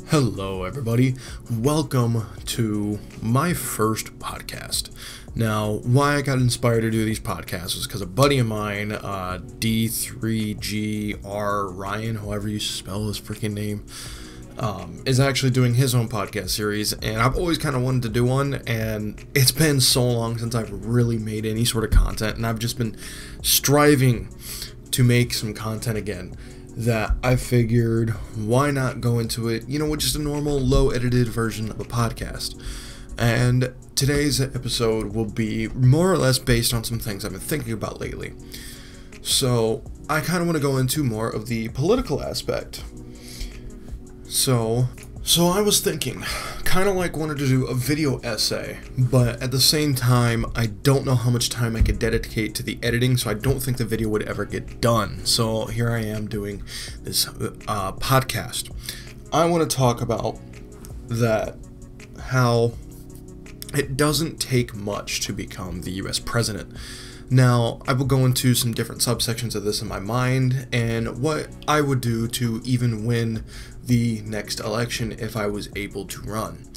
Hello, everybody. Welcome to my first podcast. Now, why I got inspired to do these podcasts was because a buddy of mine, D3GR Ryan, however you spell his freaking name, is actually doing his own podcast series, and I've always kind of wanted to do one, and it's been so long since I've really made any sort of content, and I've just been striving to make some content again, that I figured, why not go into it, with just a normal, low-edited version of a podcast. And today's episode will be more or less based on some things I've been thinking about lately. So, I kind of want to go into more of the political aspect. So I was thinking, kind of like wanted to do a video essay, but at the same time, I don't know how much time I could dedicate to the editing, so I don't think the video would ever get done. So here I am doing this podcast. I want to talk about how it doesn't take much to become the US president. Now, I will go into some different subsections of this in my mind, and what I would do to even win the next election if I was able to run.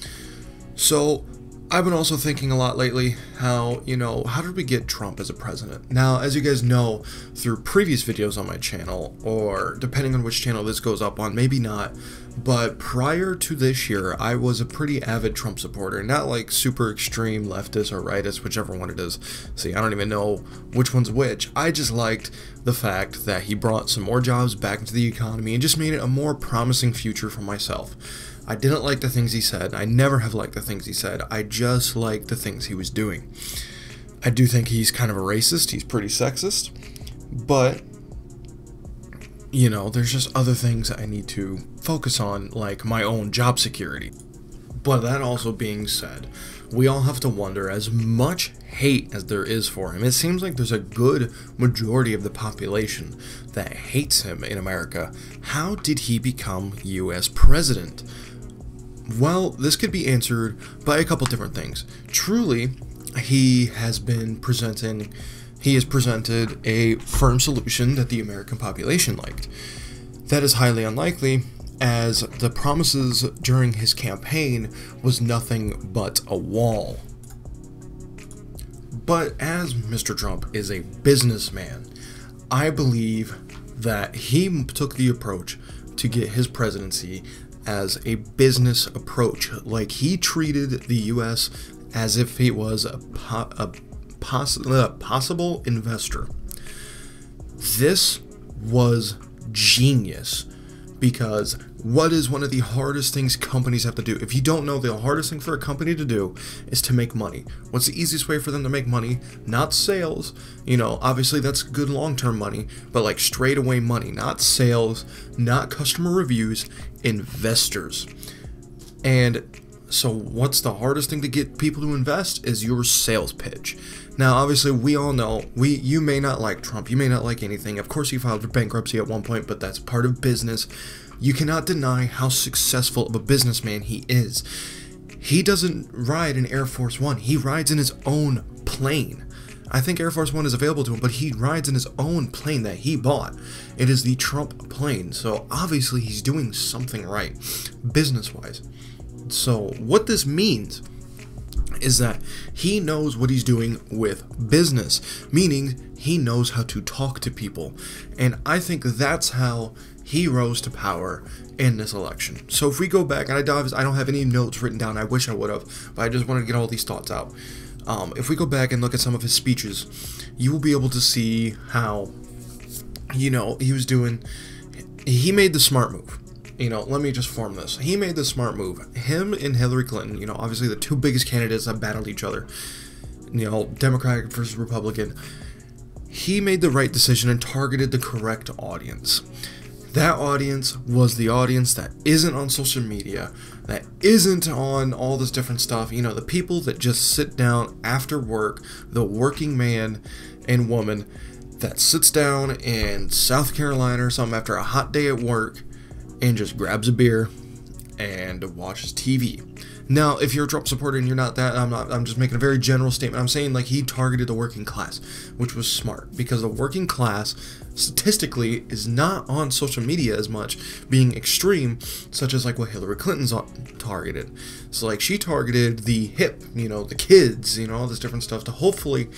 So, I've been also thinking a lot lately how did we get Trump as a president? Now, as you guys know, through previous videos on my channel, or depending on which channel this goes up on, maybe not, but prior to this year, I was a pretty avid Trump supporter. Not like super extreme leftist or rightist, whichever one it is. See, I don't even know which one's which. I just liked the fact that he brought some more jobs back into the economy and just made it a more promising future for myself. I didn't like the things he said. I never have liked the things he said. I just liked the things he was doing. I do think he's kind of a racist. He's pretty sexist. But there's just other things I need to focus on, like my own job security. But that also being said, we all have to wonder, as much hate as there is for him, it seems like there's a good majority of the population that hates him in America. How did he become US president? Well, this could be answered by a couple different things. Truly, he has presented a firm solution that the American population liked. That is highly unlikely, as the promises during his campaign was nothing but a wall. But as Mr. Trump is a businessman, I believe that he took the approach to get his presidency as a business approach. Like, he treated the U.S. as if he was a possible investor. This was genius, because what is one of the hardest things companies have to do? If you don't know, the hardest thing for a company to do is to make money. What's the easiest way for them to make money? Not sales. Obviously that's good long-term money, but like straight away money, not sales, not customer reviews, investors. And so what's the hardest thing to get people to invest is your sales pitch. Now, obviously, we all know, you may not like Trump, you may not like anything. Of course, he filed for bankruptcy at one point, but that's part of business. You cannot deny how successful of a businessman he is. He doesn't ride in Air Force One. He rides in his own plane. I think Air Force One is available to him, but he rides in his own plane that he bought. It is the Trump plane, so obviously he's doing something right, business-wise. So what this means is that he knows what he's doing with business, meaning he knows how to talk to people. And I think that's how he rose to power in this election. So if we go back, and I don't have any notes written down, I wish I would have, but I just wanted to get all these thoughts out. If we go back and look at some of his speeches, you will be able to see how, he made the smart move. Let me just form this. He made the smart move. Him and Hillary Clinton, obviously the two biggest candidates that battled each other, Democratic versus Republican. He made the right decision and targeted the correct audience. That audience was the audience that isn't on social media, that isn't on all this different stuff, the people that just sit down after work, the working man and woman that sits down in South Carolina or something after a hot day at work and just grabs a beer and watches TV. Now, if you're a Trump supporter and you're not that, I'm just making a very general statement. I'm saying like he targeted the working class, which was smart because the working class statistically is not on social media as much, being extreme, such as like what Hillary Clinton's targeted. So like she targeted the hip, the kids, all this different stuff to hopefully,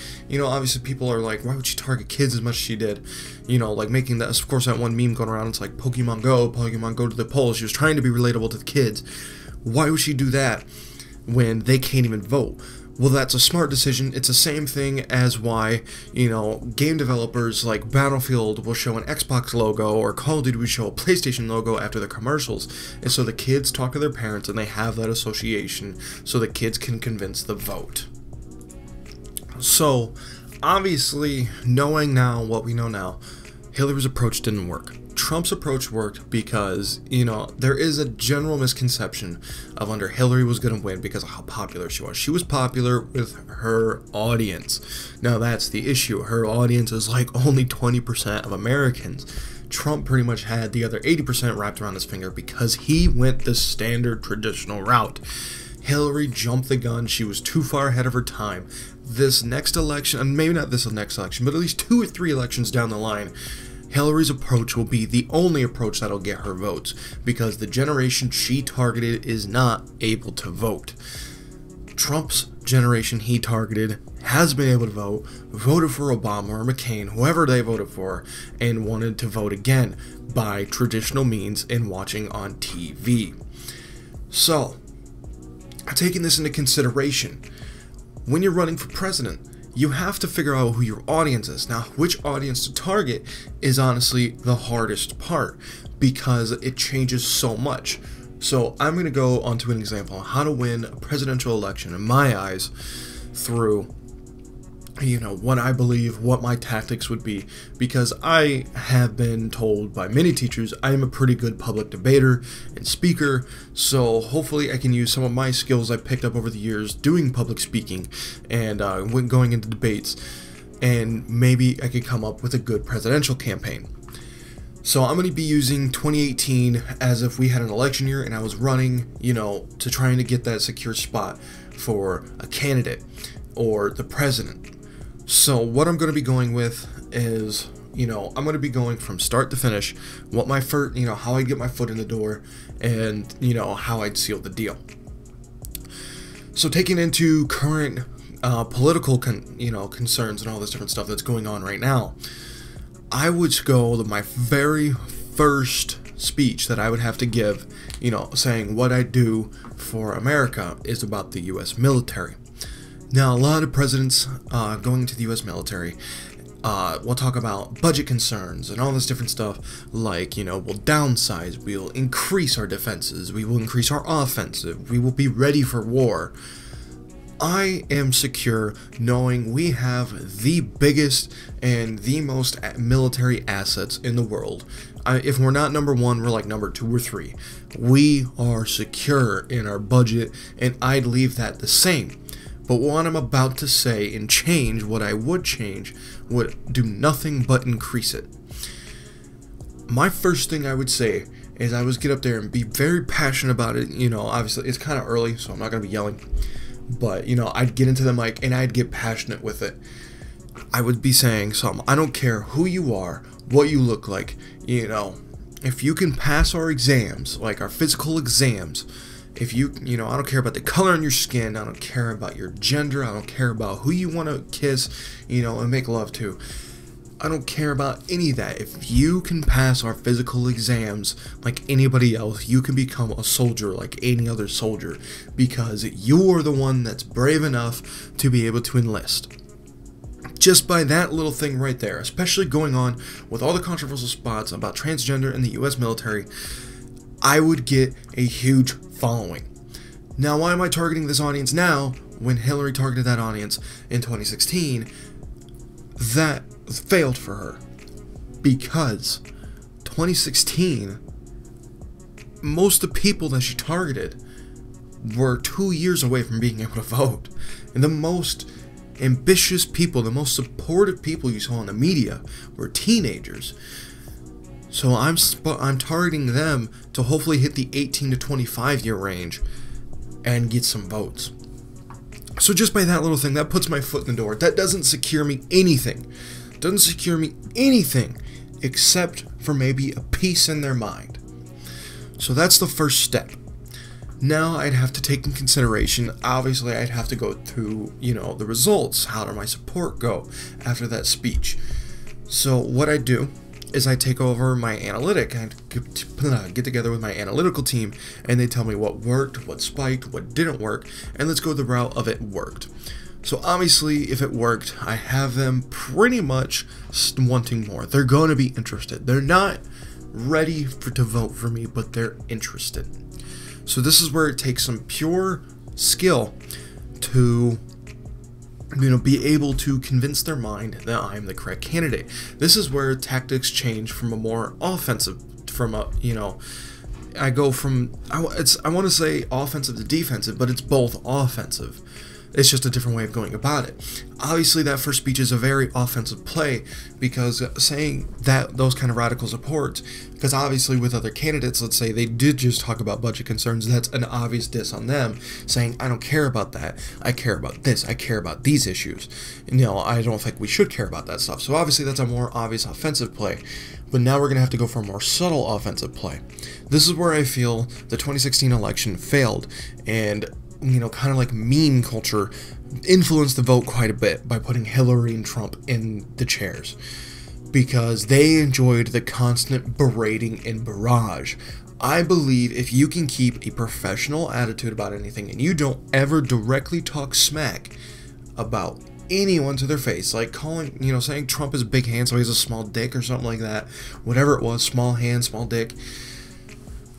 obviously people are like, why would she target kids as much as she did? Like making that, of course, that one meme going around, it's like Pokemon Go to the polls. She was trying to be relatable to the kids. Why would she do that when they can't even vote? Well, that's a smart decision. It's the same thing as why, game developers like Battlefield will show an Xbox logo or Call of Duty will show a PlayStation logo after the commercials. And so the kids talk to their parents and they have that association so the kids can convince the vote. So, obviously, knowing now what we know now, Hillary's approach didn't work. Trump's approach worked because, there is a general misconception of under Hillary was going to win because of how popular she was. She was popular with her audience. Now, that's the issue. Her audience is like only 20% of Americans. Trump pretty much had the other 80% wrapped around his finger because he went the standard traditional route. Hillary jumped the gun. She was too far ahead of her time. This next election, and maybe not this next election, but at least 2 or 3 elections down the line, Hillary's approach will be the only approach that'll get her votes because the generation she targeted is not able to vote. Trump's generation he targeted has been able to vote, voted for Obama or McCain, whoever they voted for, and wanted to vote again by traditional means and watching on TV. So, taking this into consideration, when you're running for president, you have to figure out who your audience is. Now, which audience to target is honestly the hardest part because it changes so much. So I'm going to go on to an example on how to win a presidential election in my eyes through, what I believe, what my tactics would be, because I have been told by many teachers I am a pretty good public debater and speaker, so hopefully I can use some of my skills I picked up over the years doing public speaking and when going into debates, and maybe I could come up with a good presidential campaign. So I'm going to be using 2018 as if we had an election year and I was running, to trying to get that secure spot for a candidate or the president. So what I'm going to be going with is, I'm going to be going from start to finish, what my first, how I get my foot in the door, and, how I'd seal the deal. So taking into current political, concerns and all this different stuff that's going on right now, I would go to my very first speech that I would have to give, saying what I do for America is about the U.S. military. Now, a lot of presidents going to the U.S. military will talk about budget concerns and all this different stuff like, we'll downsize, we'll increase our defenses, we will increase our offensive, we will be ready for war. I am secure knowing we have the biggest and the most military assets in the world. If we're not number 1, we're like number 2 or 3. We are secure in our budget, and I'd leave that the same. But what I'm about to say and change, what I would change, would do nothing but increase it. My first thing I would say is I would get up there and be very passionate about it. Obviously it's kind of early, so I'm not going to be yelling. But, I'd get into the mic and I'd get passionate with it. I would be saying something. I don't care who you are, what you look like, if you can pass our exams, like our physical exams, if you, I don't care about the color on your skin, I don't care about your gender, I don't care about who you want to kiss, and make love to. I don't care about any of that. If you can pass our physical exams like anybody else, you can become a soldier like any other soldier because you're the one that's brave enough to be able to enlist. Just by that little thing right there, especially going on with all the controversial spots about transgender in the U.S. military, I would get a huge following. Now, why am I targeting this audience now when Hillary targeted that audience in 2016? That failed for her because 2016, most of the people that she targeted were 2 years away from being able to vote, and the most ambitious people, the most supportive people you saw in the media were teenagers. So I'm targeting them to hopefully hit the 18 to 25 year range and get some votes. So just by that little thing, that puts my foot in the door. That doesn't secure me anything. Doesn't secure me anything except for maybe a peace in their mind. So that's the first step. Now I'd have to take in consideration, obviously I'd have to go through, the results. How did my support go after that speech? So what I do is I take over my analytic. I get together with my analytical team, and they tell me what worked, what spiked, what didn't work, and let's go the route of it worked. So obviously, if it worked, I have them pretty much wanting more. They're going to be interested. They're not ready to vote for me, but they're interested. So this is where it takes some pure skill to be able to convince their mind that I'm the correct candidate. This is where tactics change from a more offensive, I go from, I want to say offensive to defensive, but it's both offensive. It's just a different way of going about it. Obviously, that first speech is a very offensive play, because saying that those kind of radical supports, because obviously with other candidates, let's say they did just talk about budget concerns, that's an obvious diss on them, saying, I don't care about that, I care about this, I care about these issues. I don't think we should care about that stuff. So obviously that's a more obvious offensive play. But now we're going to have to go for a more subtle offensive play. This is where I feel the 2016 election failed, and kind of like meme culture influenced the vote quite a bit by putting Hillary and Trump in the chairs, because they enjoyed the constant berating and barrage. I believe if you can keep a professional attitude about anything, and you don't ever directly talk smack about anyone to their face, like saying Trump is big hand so he has a small dick or something like that, whatever it was, small hand, small dick,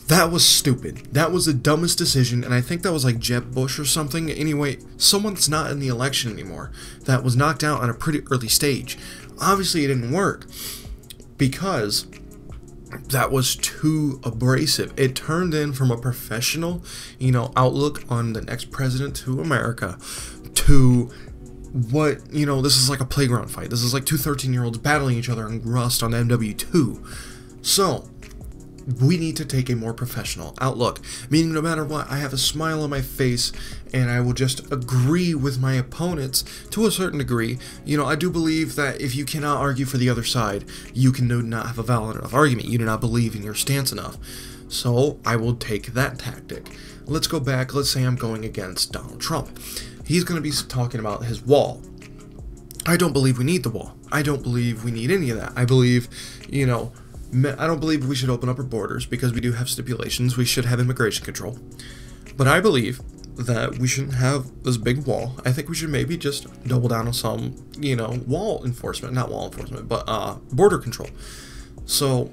that was stupid. That was the dumbest decision, and I think that was like Jeb Bush or something. Anyway, someone that's not in the election anymore, that was knocked out on a pretty early stage. Obviously, it didn't work because that was too abrasive. It turned in from a professional, outlook on the next president to America to what, this is like a playground fight. This is like two 13-year-olds battling each other in Rust on MW2. So we need to take a more professional outlook, meaning no matter what, I have a smile on my face and I will just agree with my opponents to a certain degree. I do believe that if you cannot argue for the other side, you can not have a valid enough argument. You do not believe in your stance enough. So I will take that tactic. Let's go back. Let's say I'm going against Donald Trump. He's going to be talking about his wall. I don't believe we need the wall. I don't believe we need any of that. I believe, I don't believe we should open up our borders because we do have stipulations. We should have immigration control. But I believe that we shouldn't have this big wall. I think we should maybe just double down on some, wall enforcement. Not wall enforcement, but border control. So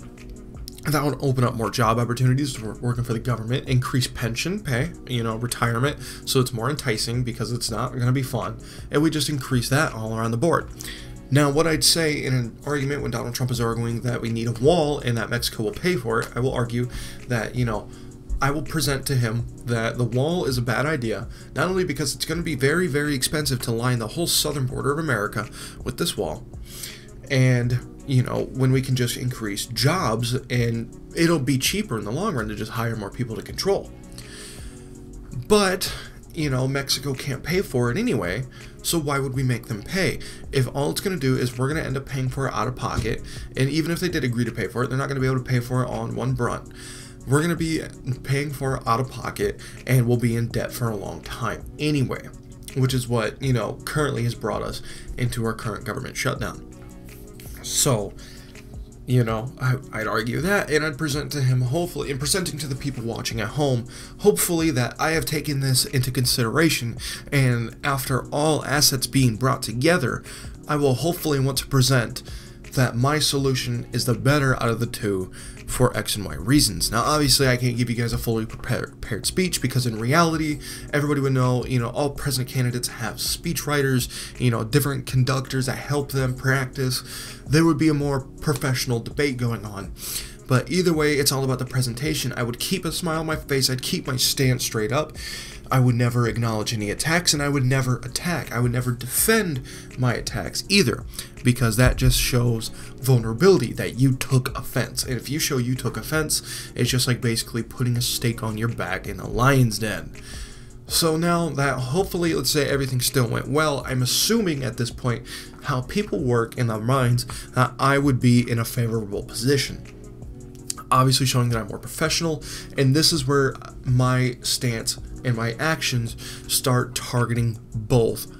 that would open up more job opportunities for working for the government, increase pension pay, retirement, so it's more enticing because it's not going to be fun. And we just increase that all around the board. Now, what I'd say in an argument when Donald Trump is arguing that we need a wall and that Mexico will pay for it, I will argue that, I will present to him that the wall is a bad idea, not only because it's going to be very, very expensive to line the whole southern border of America with this wall, and, when we can just increase jobs and it'll be cheaper in the long run to just hire more people to control. But, Mexico can't pay for it anyway, so why would we make them pay? If all it's going to do is we're going to end up paying for it out of pocket, and even if they did agree to pay for it, they're not going to be able to pay for it all in one brunt. We're going to be paying for it out of pocket, and we'll be in debt for a long time anyway, which is what, currently has brought us into our current government shutdown. So, I'd argue that, and I'd present to him, hopefully, and presenting to the people watching at home, hopefully that I have taken this into consideration, and after all assets being brought together, I will hopefully want to present that my solution is the better out of the two for X and Y reasons. Now, obviously, I can't give you guys a fully prepared speech because in reality, everybody would know, all president candidates have speech writers, different conductors that help them practice. There would be a more professional debate going on. But either way, it's all about the presentation. I would keep a smile on my face. I'd keep my stance straight up. I would never acknowledge any attacks, and I would never attack. I would never defend my attacks either, because that just shows vulnerability, that you took offense. And if you show you took offense, it's just like basically putting a stake on your back in a lion's den. So now that hopefully, let's say everything still went well, I'm assuming at this point how people work in their minds that I would be in a favorable position. Obviously showing that I'm more professional, and this is where my stance and my actions start targeting both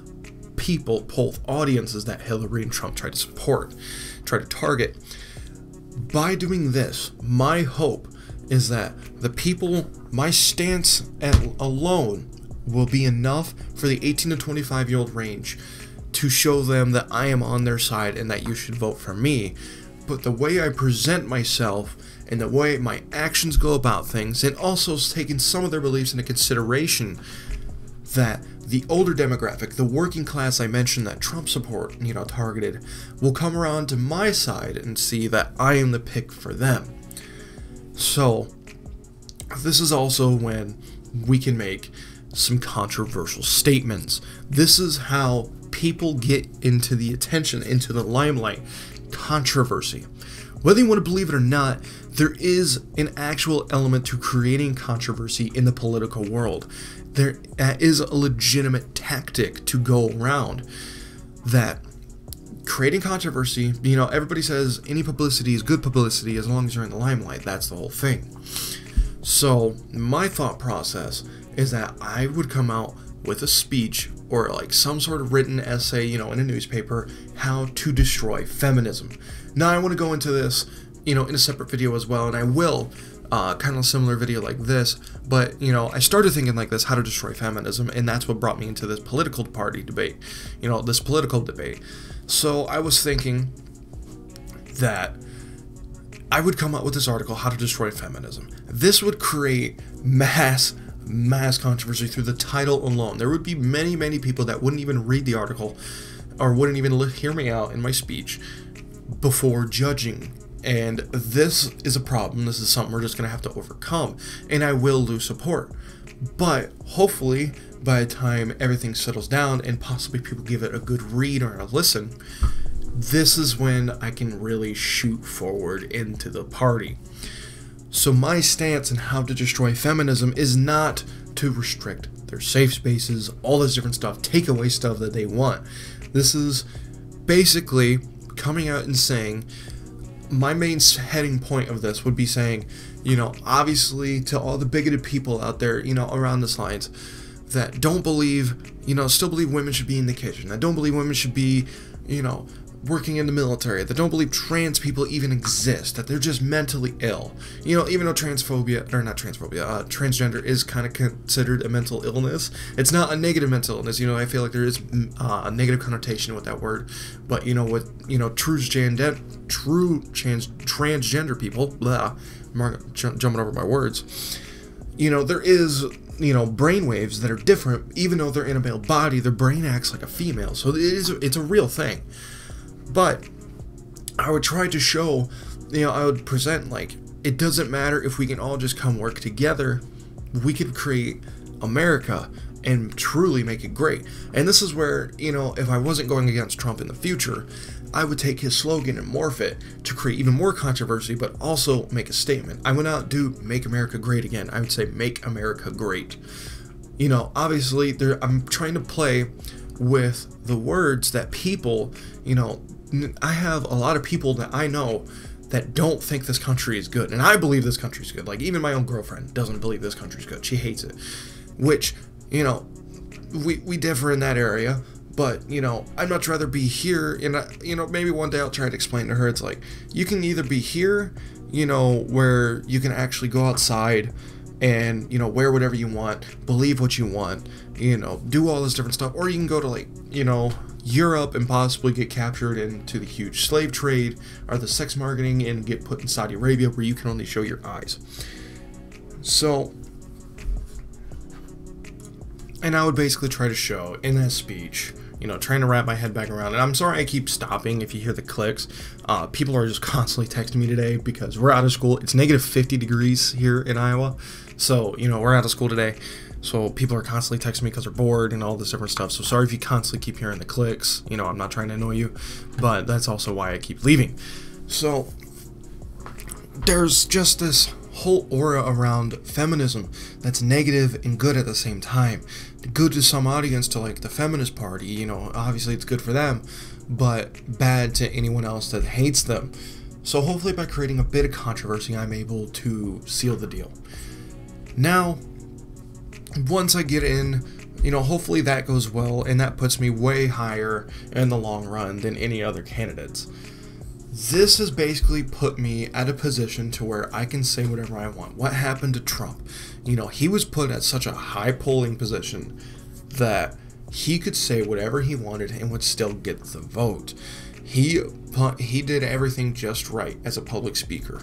people, both audiences that Hillary and Trump try to target. By doing this, my hope is that the people, my stance alone will be enough for the 18 to 25-year-old range to show them that I am on their side and that you should vote for me. But the way I present myself and the way my actions go about things, and also taking some of their beliefs into consideration, that the older demographic, the working class I mentioned that Trump support, targeted, will come around to my side and see that I am the pick for them. So this is also when we can make some controversial statements. This is how people get into the attention, into the limelight. Controversy. Whether you want to believe it or not, there is an actual element to creating controversy in the political world. There is a legitimate tactic to go around that. Creating controversy, everybody says any publicity is good publicity as long as you're in the limelight. That's the whole thing. So my thought process is that I would come out with a speech or like some sort of written essay, in a newspaper, how to destroy feminism. Now I want to go into this, in a separate video as well, and I will, kind of a similar video like this, but, I started thinking like this, how to destroy feminism, and that's what brought me into this political debate. So I was thinking that I would come up with this article, How to Destroy Feminism. This would create mass controversy through the title alone. There would be many people that wouldn't even read the article or wouldn't even hear me out in my speech before judging. And this is a problem. This is something we're just going to have to overcome. And I will lose support. But hopefully, by the time everything settles down and possibly people give it a good read or a listen, this is when I can really shoot forward into the party. So my stance on how to destroy feminism is not to restrict their safe spaces, all this different stuff, take away stuff that they want. This is basically coming out and saying, my main heading point of this would be saying, obviously to all the bigoted people out there, around this lines, that don't believe, still believe women should be in the kitchen, that don't believe women should be, working in the military, that don't believe trans people even exist, that they're just mentally ill. Even though transgender is kind of considered a mental illness, it's not a negative mental illness. I feel like there is a negative connotation with that word, but true transgender people, jumping over my words, there is brainwaves that are different. Even though they're in a male body, their brain acts like a female, so it's a real thing. But I would try to show, I would present like, it doesn't matter if we can all just come work together, we could create America and truly make it great. And this is where, if I wasn't going against Trump in the future, I would take his slogan and morph it to create even more controversy, but also make a statement. I would not do Make America Great Again. I would say Make America Great. Obviously, I'm trying to play with the words that people, I have a lot of people that I know that don't think this country is good, and I believe this country's good. Like, even my own girlfriend doesn't believe this country's good. She hates it, which, we differ in that area, but, I'd much rather be here, and, maybe one day I'll try to explain to her, it's like, you can either be here, where you can actually go outside and, wear whatever you want, believe what you want, do all this different stuff, or you can go to, like, Europe and possibly get captured into the huge slave trade or the sex marketing and get put in Saudi Arabia where you can only show your eyes. So, and I would basically try to show in that speech, trying to wrap my head back around it. I'm sorry I keep stopping if you hear the clicks. People are just constantly texting me today because we're out of school. It's negative 50 degrees here in Iowa. So, we're out of school today. So people are constantly texting me because they're bored and all this different stuff. So sorry if you constantly keep hearing the clicks. I'm not trying to annoy you, but that's also why I keep leaving. So there's just this whole aura around feminism that's negative and good at the same time. Good to some audience to like the feminist party, you know, obviously it's good for them, but bad to anyone else that hates them. So hopefully by creating a bit of controversy, I'm able to seal the deal. Now, once I get in, you know, hopefully that goes well, and that puts me way higher in the long run than any other candidates. This has basically put me at a position to where I can say whatever I want. What happened to Trump? You know, he was put at such a high polling position that he could say whatever he wanted and would still get the vote. He did everything just right as a public speaker.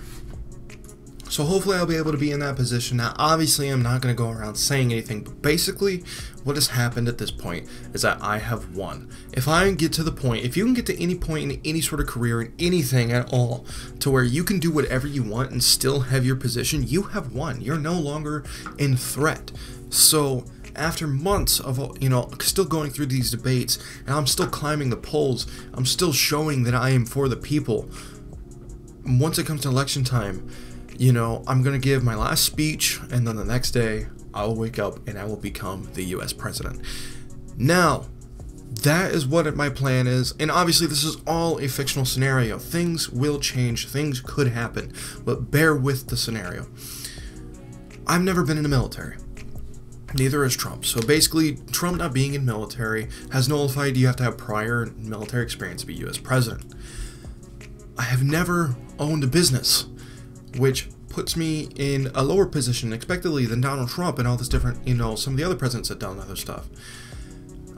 So hopefully I'll be able to be in that position. Now, obviously, I'm not going to go around saying anything, but basically what has happened at this point is that I have won. If I get to the point, if you can get to any point in any sort of career, in anything at all, to where you can do whatever you want and still have your position, you have won. You're no longer in threat. So after months of, you know, still going through these debates, and I'm still climbing the polls, I'm still showing that I am for the people. Once it comes to election time, you know, I'm going to give my last speech, and then the next day, I'll wake up and I will become the US president. Now, that is what my plan is, and obviously this is all a fictional scenario. Things will change, things could happen, but bear with the scenario. I've never been in the military. Neither is Trump. So basically, Trump not being in military has nullified you have to have prior military experience to be US president. I have never owned a business, which puts me in a lower position expectedly than Donald Trump and all this different, you know, some of the other presidents that done other stuff.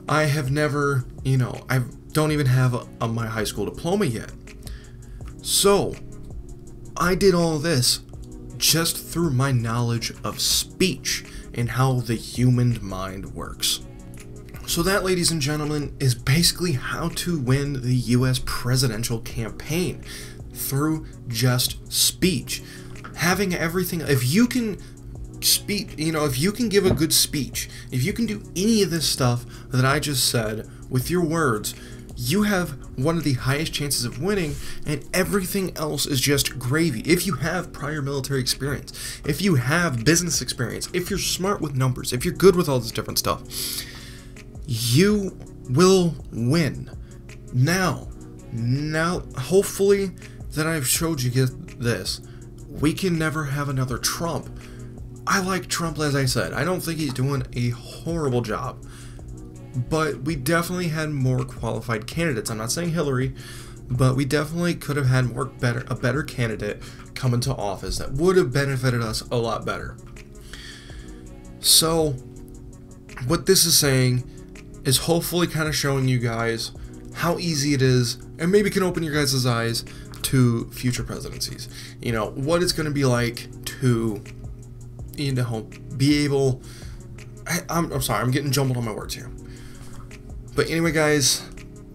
I have never, you know, I don't even have my high school diploma yet. So, I did all this just through my knowledge of speech and how the human mind works. So that, ladies and gentlemen, is basically how to win the US presidential campaign. Through just speech. Having everything, if you can speak, you know, if you can give a good speech, if you can do any of this stuff that I just said with your words, you have one of the highest chances of winning, and everything else is just gravy. If you have prior military experience, if you have business experience, if you're smart with numbers, if you're good with all this different stuff, you will win. Now, hopefully that I've showed you this. We can never have another Trump. I like Trump, as I said. I don't think he's doing a horrible job. But we definitely had more qualified candidates. I'm not saying Hillary, but we definitely could have had a better candidate come into office that would have benefited us a lot better. So, what this is saying is hopefully kind of showing you guys how easy it is, and maybe can open your guys' eyes to future presidencies. You know, what it's going to be like to, you know, be able... I'm sorry, I'm getting jumbled on my words here. But anyway, guys,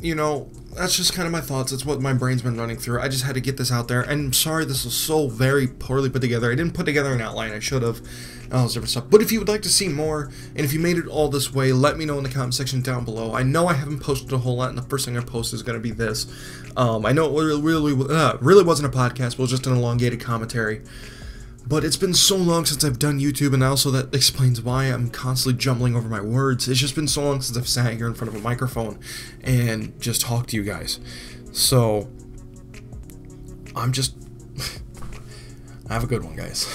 you know, that's just kind of my thoughts. That's what my brain's been running through. I just had to get this out there. And I'm sorry this was so very poorly put together. I didn't put together an outline. I should have. All this different stuff. But if you would like to see more, and if you made it all this way, let me know in the comment section down below. I know I haven't posted a whole lot, and the first thing I post is going to be this. I know it really wasn't a podcast, but it was just an elongated commentary. But it's been so long since I've done YouTube, and also that explains why I'm constantly jumbling over my words. It's just been so long since I've sat here in front of a microphone and just talked to you guys. So, I'm just... have a good one, guys.